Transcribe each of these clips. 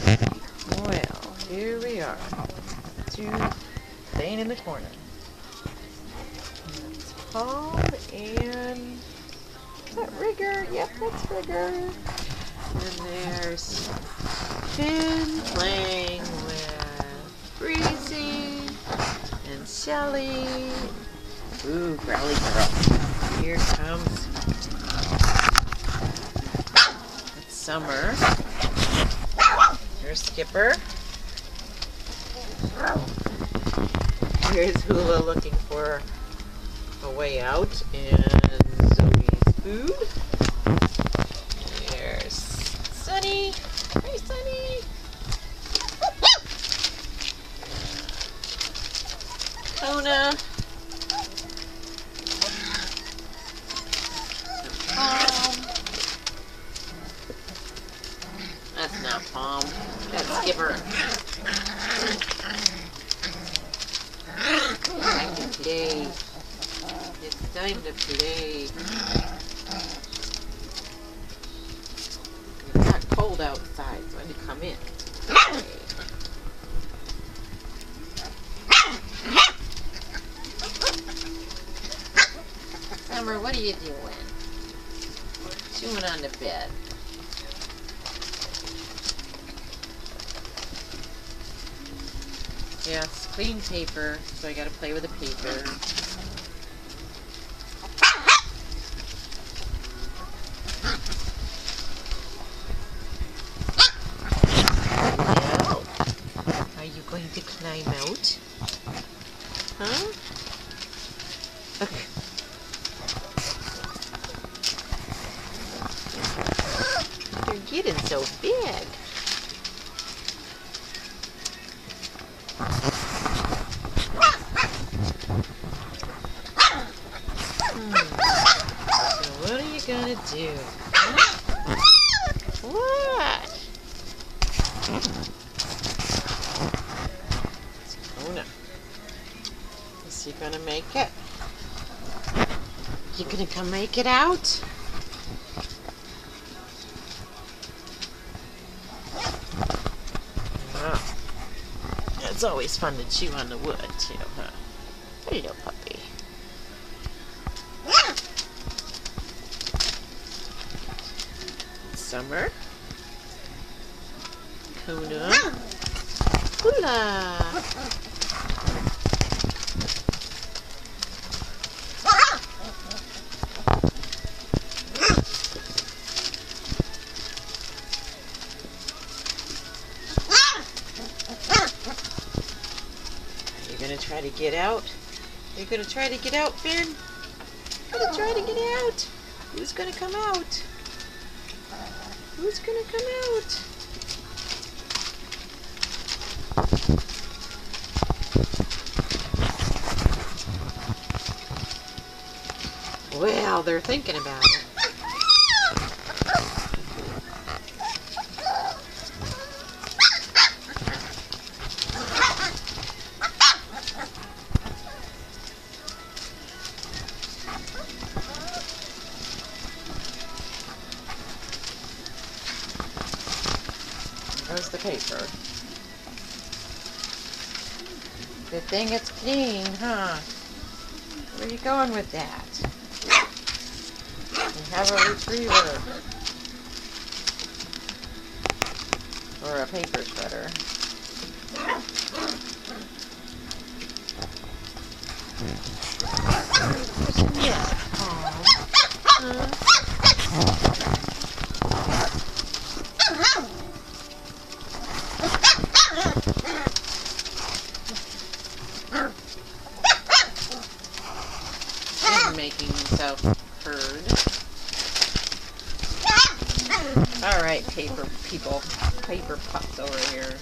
Well, here we are. Two laying in the corner. That's Paul and... is that Rigger? Yep, that's Rigger. And there's Finn playing with Breezy and Shelly. Ooh, Growly Girl. Here comes... it's Summer. Here's Skipper. Here's Hula looking for a way out, and Zoe's food. There's Sunny. Hey, Sunny. Kona. That's not Palm. That's Skipper. Time to play. It's time to play. It's not cold outside, so I need to come in. Summer, what are you doing? Chewing on the bed. Yes, clean paper, so I gotta play with the paper. Well, are you going to climb out? Huh? Okay. You're getting so big. So what are you gonna do? Huh? What? Kona. Is he gonna make it? You gonna come make it out? Oh. It's always fun to chew on the wood too, huh? Hello, puppy. Summer. Kona. Hula. You're gonna try to get out? You're gonna try to get out, Finn? You're gonna try to get out? Who's gonna come out? Who's gonna come out? Well, they're thinking about it. There's the paper. Good thing it's clean, huh? Where are you going with that? We have a retriever. Or a paper shredder. Yeah. He's making himself heard. Alright, paper people. Paper pups over here.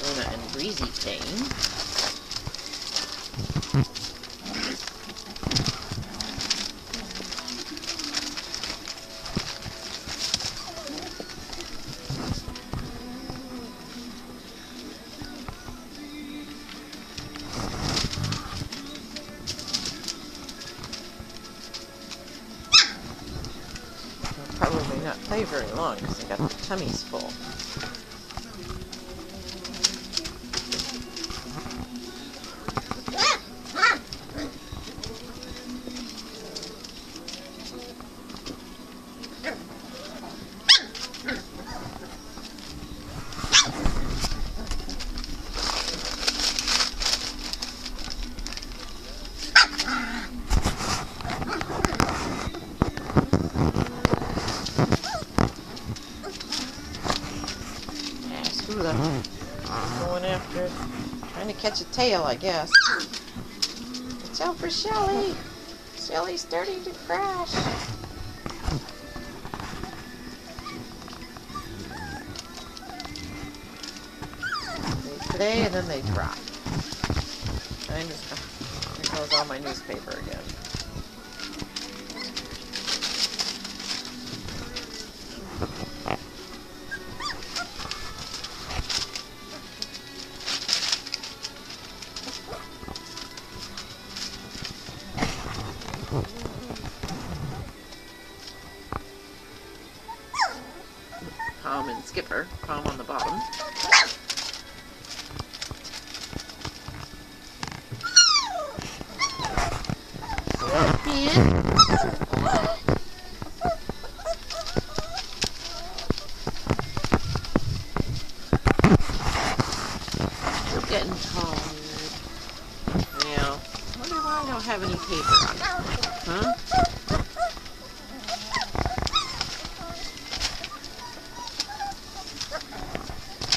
Luna and Breezy playing. may not play very long because they got their tummies full. Going after it. Trying to catch a tail, I guess. Watch out for Shelly. Shelly's starting to crash. They play and then they drop. There goes all my newspaper again. Palm and Skipper. Palm on the bottom. Still getting tired. Yeah. I wonder why I don't have any paper on it. Huh?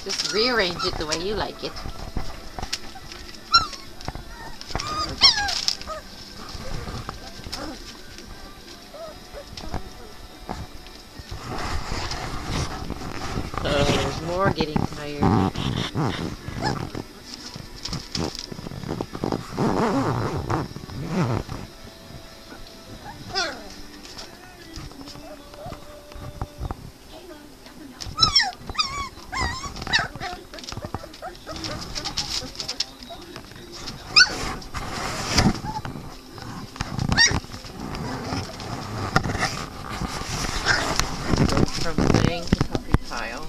Just rearrange it the way you like it. There's more getting tired. From playing to puppy pile.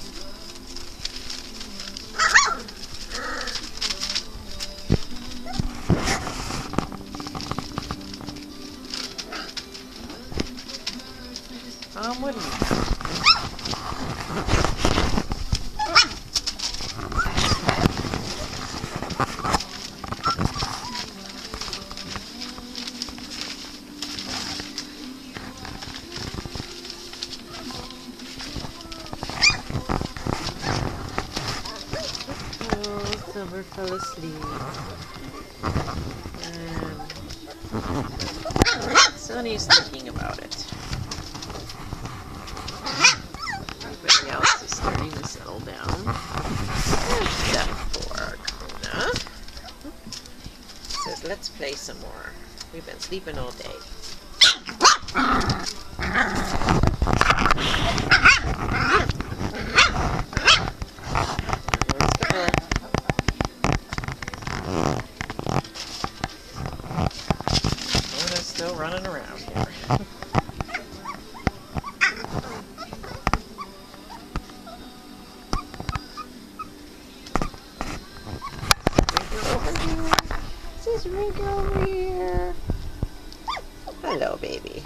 What do you think? Silver fell asleep. Sonny's thinking about it. Everybody else is starting to settle down. Except for Kona. Says, let's play some more. We've been sleeping all day. Still running around here. This is Ringo over here. Hello, baby.